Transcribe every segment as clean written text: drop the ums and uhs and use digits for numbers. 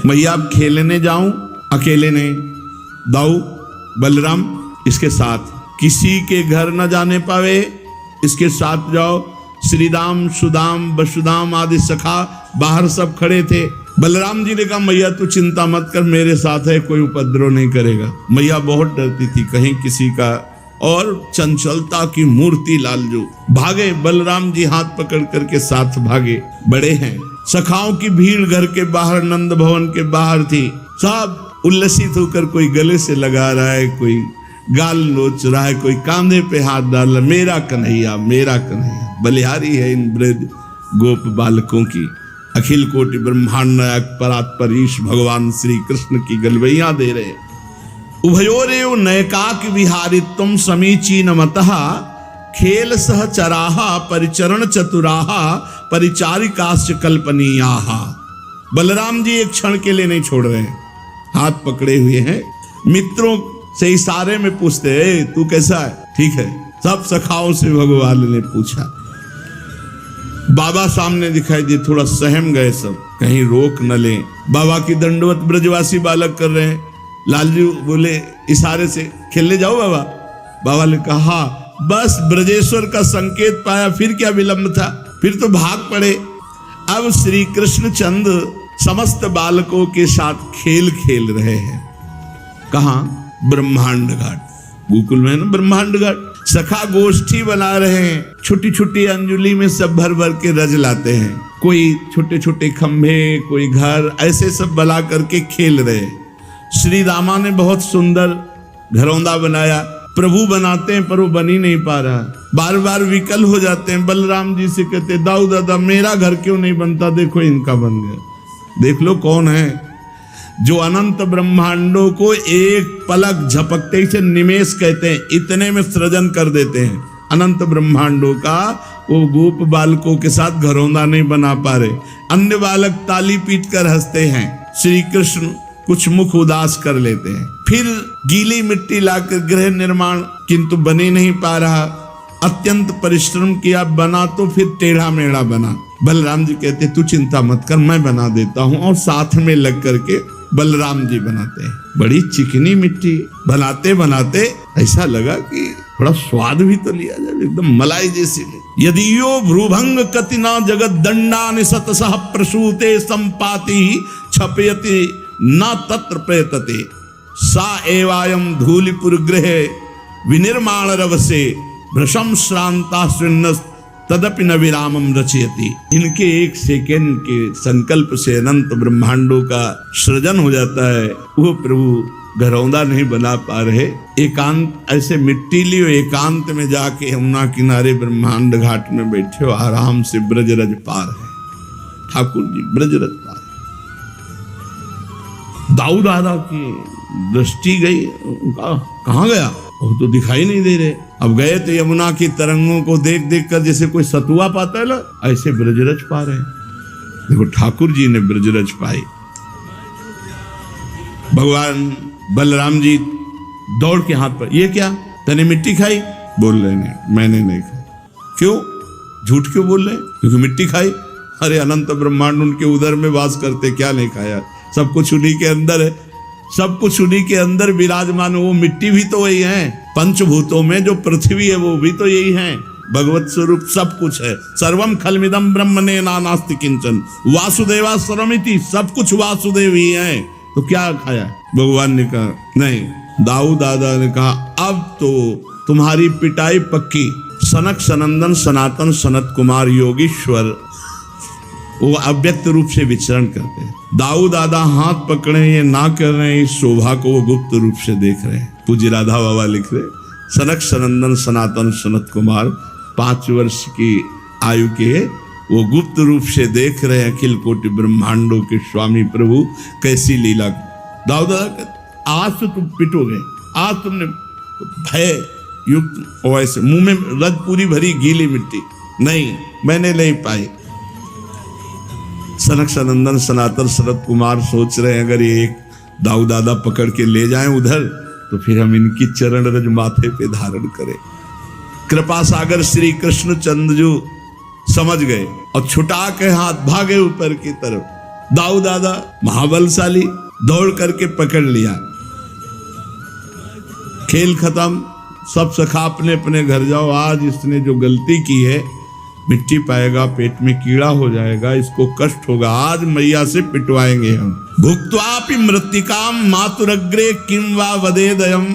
मैया अब खेलने जाऊं? अकेले नहीं, दाऊ बलराम इसके साथ, किसी के घर न जाने पावे, इसके साथ जाओ। श्रीदाम सुदाम वसुदाम आदि सखा बाहर सब खड़े थे। बलराम जी ने कहा मैया तू चिंता मत कर, मेरे साथ है, कोई उपद्रव नहीं करेगा। मैया बहुत डरती थी कहीं किसी का, और चंचलता की मूर्ति लालजू। भागे बलराम जी हाथ पकड़ करके साथ भागे। बड़े हैं, सखाओं की भीड़ घर के बाहर नंद भवन के बाहर थी। सब उल्लसित होकर कोई गले से लगा रहा है, कोई गाल नोच रहा है, कोई कांधे पे हाथ डाल रहा, मेरा कन्हैया मेरा कन्हैया। बलिहारी है इन ब्रज गोप बालकों की। अखिल कोटि ब्रह्मांड नायक परात्परीश भगवान श्री कृष्ण की गलवैया दे रहे। उभयोरेव नयकाक विहारित्वम समीचीन मतः खेल सहचराहा परिचरण चतुराहा परिचारिकाश्च कल्पनीयाहा। बलराम जी एक क्षण के लिए नहीं छोड़ रहे हैं, हाथ पकड़े हुए हैं। मित्रों से इशारे में पूछते हैं तू कैसा है? ठीक है। सब सखाओं से भगवान ने पूछा। बाबा सामने दिखाई दिए, थोड़ा सहम गए सब, कहीं रोक न ले। बाबा की दंडवत ब्रजवासी बालक कर रहे हैं। लालजू बोले इशारे से खेलने जाओ बाबा। बाबा ने कहा बस ब्रजेश्वर का संकेत पाया, फिर क्या विलंब था, फिर तो भाग पड़े। अब श्री कृष्ण चंद समस्त बालकों के साथ खेल खेल रहे हैं। कहां? ब्रह्मांड घाट, गोकुल में ना ब्रह्मांड घाट। सखा गोष्ठी बना रहे हैं, छोटी छोटी अंजुली में सब भर भर के रज लाते हैं। कोई छोटे छोटे खंभे, कोई घर, ऐसे सब बना करके खेल रहे हैं। श्री रामा ने बहुत सुंदर घरौंदा बनाया। प्रभु बनाते हैं पर वो बन ही नहीं पा रहा, बार बार विकल हो जाते हैं। बलराम जी से कहते दाऊ दादा मेरा घर क्यों नहीं बनता, देखो इनका बन गया। देख लो कौन है जो अनंत ब्रह्मांडों को एक पलक झपकते से निमेष कहते हैं, इतने में सृजन कर देते हैं अनंत ब्रह्मांडों का। वो गोप बालकों के साथ घरौंदा नहीं बना पा रहे। अन्य बालक ताली पीट कर हंसते हैं, श्री कृष्ण कुछ मुख उदास कर लेते हैं। फिर गीली मिट्टी लाकर गृह निर्माण, किंतु बने नहीं पा रहा। अत्यंत परिश्रम किया, बना तो फिर टेढ़ा मेढ़ा बना। बलराम जी कहते तू चिंता मत कर, मैं बना देता हूं, और साथ में लग करके बलराम जी बनाते हैं। बड़ी चिकनी मिट्टी बनाते बनाते ऐसा लगा कि थोड़ा स्वाद भी तो लिया जाए, एकदम मलाई जैसी। यदि यो भ्रूभंग कतिना जगत दंडा निसतसह प्रसूते संपाति छपयति न तत्र प्रयतते सा एवायम धूलिपुर गृह विनिर्माण रवसे भ्रशम श्रांता श्रृण्णस तदपि न विरामम रचयति। इनके एक सेकेंड के संकल्प से अनंत ब्रह्मांडों का सृजन हो जाता है। वो प्रभु घरौंदा नहीं बना पा रहे। एकांत ऐसे मिट्टी लियो, एकांत में जाके यमुना किनारे ब्रह्मांड घाट में बैठे हो, आराम से ब्रजरज पार है। ठाकुर जी ब्रजरज पार। दाऊ दादा की दृष्टि गई, कहाँ गया, वो तो दिखाई नहीं दे रहे। अब गए तो यमुना की तरंगों को देख देख कर जैसे कोई सतुआ पाता है ना, ऐसे ब्रजरज पा रहे हैं। देखो ठाकुर जी ने ब्रजरज पाई। भगवान बलराम जी दौड़ के हाथ पर, ये क्या तने मिट्टी खाई? बोल रहे नहीं, मैंने नहीं खाई। क्यों झूठ क्यों बोल रहे? क्योंकि मिट्टी खाई। अरे अनंत ब्रह्मांड उनके उदर में वास करते, क्या नहीं खाया? सब कुछ उन्हीं के अंदर है, सब कुछ उन्हीं के अंदर विराजमान। वो मिट्टी भी तो वही है, पंचभूतों में जो पृथ्वी है वो भी तो यही है, भगवत स्वरूप सब कुछ है। सर्वम खलमिदम ब्रह्मणे नास्ति किंचन वासुदेवा सर्वमिति, सब कुछ वासुदेव ही है। तो क्या खाया? भगवान ने कहा नहीं। दाऊ दादा ने कहा अब तो तुम्हारी पिटाई पक्की। सनक सनंदन सनातन सनत कुमार योगीश्वर वो अव्यक्त रूप से विचरण करते हैं। दाऊ दादा हाथ पकड़े ये ना कर रहे हैं, इस शोभा को वो गुप्त रूप से देख रहे हैं। पूज्य राधा बाबा लिख रहे सनक सनंदन सनातन सनत कुमार 5 वर्ष की आयु के वो गुप्त रूप से देख रहे हैं अखिल कोटि ब्रह्मांडों के स्वामी प्रभु कैसी लीला। दाऊ दादा आज तो तुम पिटोगे, आज तुमने भय युक्त और ऐसे मुंह में रज पूरी भरी गीली मिट्टी, नहीं मैंने नहीं पाई। सनक सनंदन सनातन सनत कुमार सोच रहे हैं अगर ये एक दाऊ दादा पकड़ के ले जाएं उधर तो फिर हम इनकी चरण रज माथे पे धारण करें। कृपा सागर श्री कृष्ण चंद्र जो समझ गए और छुटा के हाथ भागे ऊपर की तरफ। दाऊ दादा महाबलशाली दौड़ करके पकड़ लिया। खेल खत्म, सब सखा अपने अपने घर जाओ। आज इसने जो गलती की है, मिट्टी पाएगा, पेट में कीड़ा हो जाएगा, इसको कष्ट होगा, आज मैया से पिटवाएंगे हम। भुक्त्वापि मृत्तिकाम मातुरग्रे किम वा वदेदयम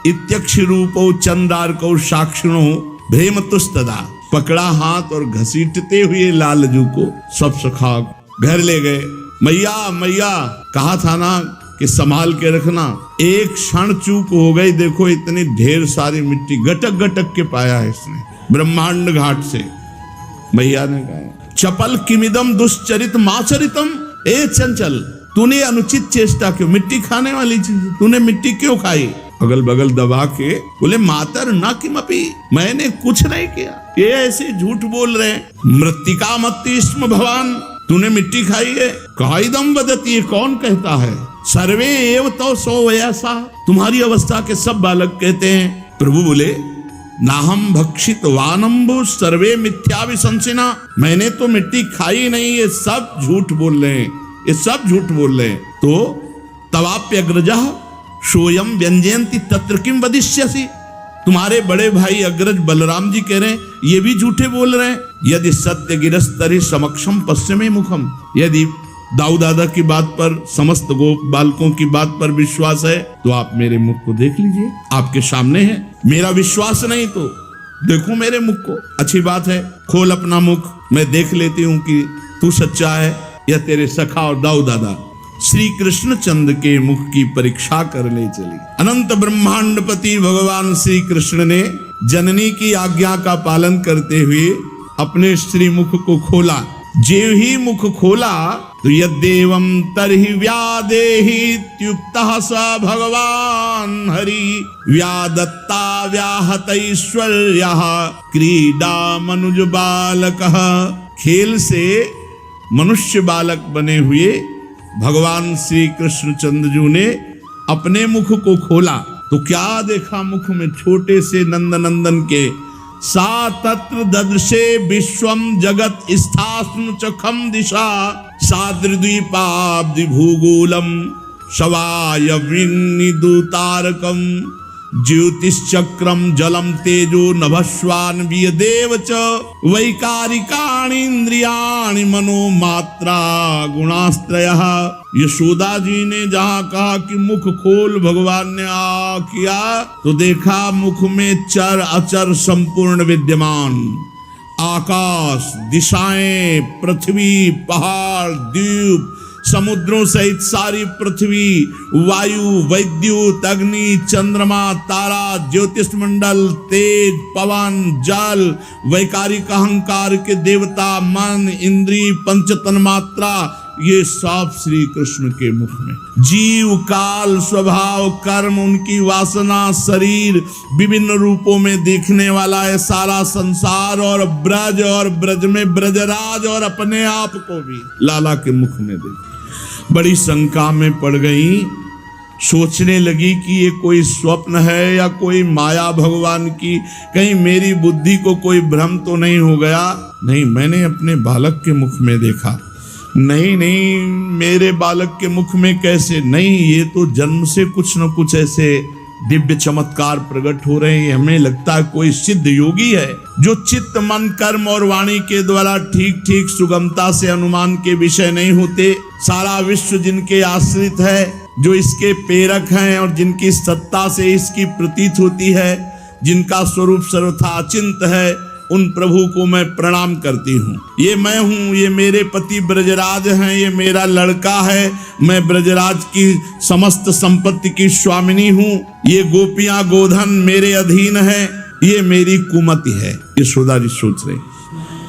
इत्यक्षरूपो चंद्रार्कौ साक्षिणो भ्रेमतुस्तदा। पकड़ा हाथ और घसीटते हुए लालजू को सब सखा घर ले गए। मैया मैया कहा था ना कि संभाल के रखना, एक क्षण चूक हो गई, देखो इतनी ढेर सारी मिट्टी गटक गटक के पाया है इसने ब्रह्मांड घाट से। मैया ने कहा चपल किमिदम दुश्चरित माचरितम। ए चंचल, तूने अनुचित चेष्टा क्यों, मिट्टी खाने वाली चीज तूने मिट्टी क्यों खाई? अगल बगल दबा के बोले मातर न किमपि, मैंने कुछ नहीं किया। ये ऐसे झूठ बोल रहे हैं। मृत्तिका मत्तिस्म भवान, तूने मिट्टी खाई है? काइदम वदति, कौन कहता है? सर्वे एव तो सो वयसा, तुम्हारी अवस्था के सब बालक कहते हैं। प्रभु बोले नाहम भक्षित वानम्बु सर्वे मिथ्या विशंसिना, मैंने तो मिट्टी खाई नहीं, ये सब झूठ बोल रहे हैं, ये सब झूठ बोल रहे हैं। तो तवाप्यग्रजः सोयम व्यंजयंती तत्र किम वदिष्यसि, तुम्हारे बड़े भाई अग्रज बलराम जी कह रहे हैं ये भी झूठे बोल रहे हैं। यदि सत्य गिरस्तरि समक्षम पश्चिमे मुखम, यदि दाऊ दादा की बात पर, समस्त गोप बालकों की बात पर विश्वास है तो आप मेरे मुख को देख लीजिए, आपके सामने है। मेरा विश्वास नहीं तो देखो मेरे मुख को। अच्छी बात है, खोल अपना मुख, मैं देख लेती हूँ कि तू सच्चा है या तेरे सखा और दाऊ दादा। श्री कृष्ण चंद्र के मुख की परीक्षा करने चली। अनंत ब्रह्मांडपति भगवान श्री कृष्ण ने जननी की आज्ञा का पालन करते हुए अपने श्री मुख को खोला। जेव ही मुख खोला तो यद्देवं तरहि व्यादेहीत्युक्तः स भगवान हरि व्यादत्ता व्याहतैश्वर्यः क्रीडा मनुज बालकः। खेल से मनुष्य बालक बने हुए भगवान श्री कृष्ण चंद्रजू ने अपने मुख को खोला तो क्या देखा? मुख में छोटे से नंद नंदन के सा तत्र ददृशे विश्वम जगत स्थास्नु चखम दिशा साद्रिद्वीपाब्धि भूगोलम शवायविन्निदुतारकम ज्योतिश्चक्रम जलम तेजो नभस्वान्विय देव च वैकारिकाणि इंद्रियाणि मनो मात्रा गुणास्त्रयः। यशोदा जी ने जहाँ कहा कि मुख खोल, भगवान ने आ किया तो देखा मुख में चर अचर संपूर्ण विद्यमान, आकाश, दिशाएं, पृथ्वी, पहाड़, द्वीप, समुद्रों सहित सारी पृथ्वी, वायु, वैद्युत, अग्नि, चंद्रमा, तारा, ज्योतिष मंडल, तेज, पवन, जल, वैकारिक अहंकार के देवता, मन, इंद्री, पंचतन मात्रा, ये सब श्री कृष्ण के मुख में। जीव, काल, स्वभाव, कर्म, उनकी वासना, शरीर, विभिन्न रूपों में देखने वाला है सारा संसार और ब्रज में ब्रजराज और अपने आप को भी लाला के मुख में देख। बड़ी शंका में पड़ गई, सोचने लगी कि ये कोई स्वप्न है या कोई माया भगवान की, कहीं मेरी बुद्धि को कोई भ्रम तो नहीं हो गया। नहीं, मैंने अपने बालक के मुख में देखा। नहीं, मेरे बालक के मुख में कैसे? नहीं, ये तो जन्म से कुछ न कुछ ऐसे दिव्य चमत्कार प्रकट हो रहे हैं। हमें लगता है कोई सिद्ध योगी है जो चित्त, मन, कर्म और वाणी के द्वारा ठीक ठीक सुगमता से अनुमान के विषय नहीं होते। सारा विश्व जिनके आश्रित है, जो इसके प्रेरक हैं और जिनकी सत्ता से इसकी प्रतीत होती है, जिनका स्वरूप सर्वथा अचिंत है, उन प्रभु को मैं प्रणाम करती हूँ। ये मैं हूँ, ये मेरे पति ब्रजराज हैं, ये मेरा लड़का है, मैं ब्रजराज की समस्त संपत्ति की स्वामिनी हूँ, ये गोपियां गोधन मेरे अधीन है, ये मेरी कुमति है। यशोदा जी सोच रहे,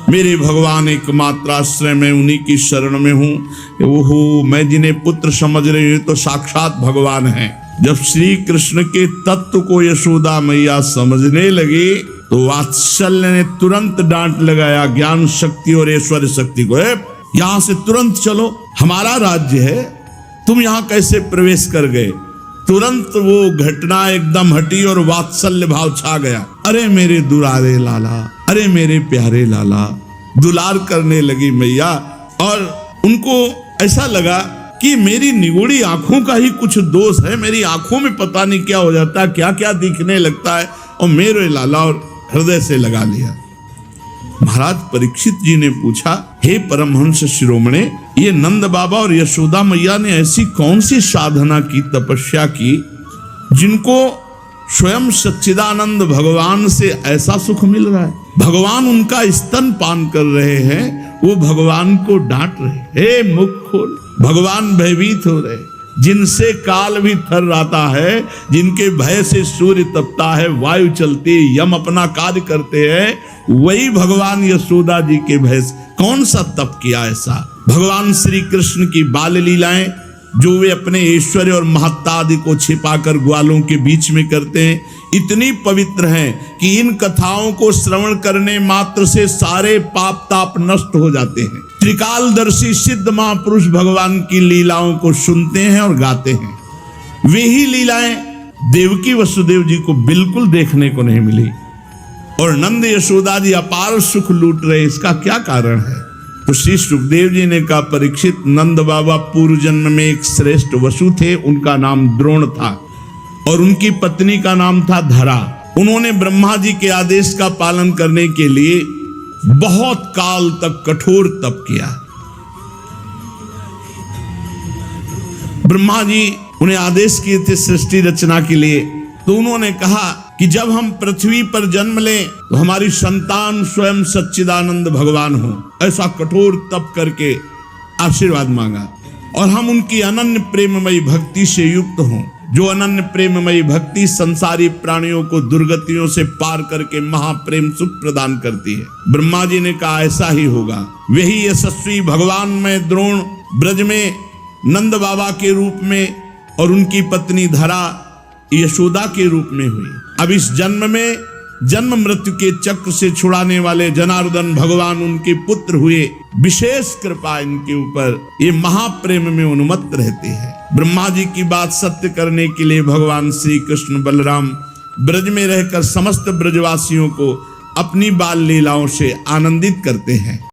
मेरे भगवान एकमात्र आश्रय में उन्हीं की शरण में हूँ। ओहो, मैं जिन्हें पुत्र समझ रही हूँ तो साक्षात भगवान हैं। जब श्री कृष्ण के तत्व को यशोदा मैया समझने लगी तो वात्सल्य ने तुरंत डांट लगाया ज्ञान शक्ति और ऐश्वर्य शक्ति को, यहाँ से तुरंत चलो, हमारा राज्य है, तुम यहाँ कैसे प्रवेश कर गए? तुरंत वो घटना एकदम हटी और वात्सल्य भाव छा गया। अरे मेरे दुलारे लाला, अरे मेरे प्यारे लाला, दुलार करने लगी मैया और उनको ऐसा लगा कि मेरी निगोड़ी आंखों का ही कुछ दोष है, मेरी आंखों में पता नहीं क्या हो जाता है, क्या क्या दिखने लगता है, और मेरे लाला और हृदय से लगा लिया। महाराज परीक्षित जी ने पूछा, हे परमहंस शिरोमणे, ये नंद बाबा और यशोदा मैया ने ऐसी कौन सी साधना की, तपस्या की, जिनको स्वयं सच्चिदानंद भगवान से ऐसा सुख मिल रहा है? भगवान उनका स्तन पान कर रहे हैं, वो भगवान को डांट रहे, हे मुख खोल। भगवान भयभीत हो रहे, जिनसे काल भी थर्राता है, जिनके भय से सूर्य तपता है, वायु चलती है, यम अपना कार्य करते हैं, वही भगवान यशोदा जी के भय से कौन सा तप किया ऐसा? भगवान श्री कृष्ण की बाल लीलाएं जो वे अपने ऐश्वर्य और महत्ता आदि को छिपाकर ग्वालों के बीच में करते हैं, इतनी पवित्र हैं कि इन कथाओं को श्रवण करने मात्र से सारे पाप ताप नष्ट हो जाते हैं। त्रिकालदर्शी सिद्ध महापुरुष भगवान की लीलाओं को सुनते हैं और गाते हैं। वे ही लीलाएं देवकी वसुदेव जी को बिल्कुल देखने को नहीं मिली, और नंद यशोदा जी अपार सुख लूट रहे, इसका क्या कारण है? तो श्री सुखदेव जी ने कहा, परीक्षित, नंद बाबा पूर्व जन्म में एक श्रेष्ठ वसु थे, उनका नाम द्रोण था और उनकी पत्नी का नाम था धरा। उन्होंने ब्रह्मा जी के आदेश का पालन करने के लिए बहुत काल तक कठोर तप किया। ब्रह्मा जी उन्हें आदेश किए थे सृष्टि रचना के लिए, तो उन्होंने कहा कि जब हम पृथ्वी पर जन्म लें तो हमारी संतान स्वयं सच्चिदानंद भगवान हो। ऐसा कठोर तप करके आशीर्वाद मांगा, और हम उनकी अनन्य प्रेममयी भक्ति से युक्त हों, जो अनन्य प्रेममयी भक्ति संसारी प्राणियों को दुर्गतियों से पार करके महाप्रेम सुख प्रदान करती है। ब्रह्मा जी ने कहा, ऐसा ही होगा। वही यशस्वी भगवान में द्रोण ब्रज में नंद बाबा के रूप में और उनकी पत्नी धरा यशोदा के रूप में हुई। अब इस जन्म में जन्म मृत्यु के चक्र से छुड़ाने वाले जनार्दन भगवान उनके पुत्र हुए। विशेष कृपा इनके ऊपर, ये महाप्रेम में उन्मत्त रहते हैं। ब्रह्मा जी की बात सत्य करने के लिए भगवान श्री कृष्ण बलराम ब्रज में रहकर समस्त ब्रजवासियों को अपनी बाल लीलाओं से आनंदित करते हैं।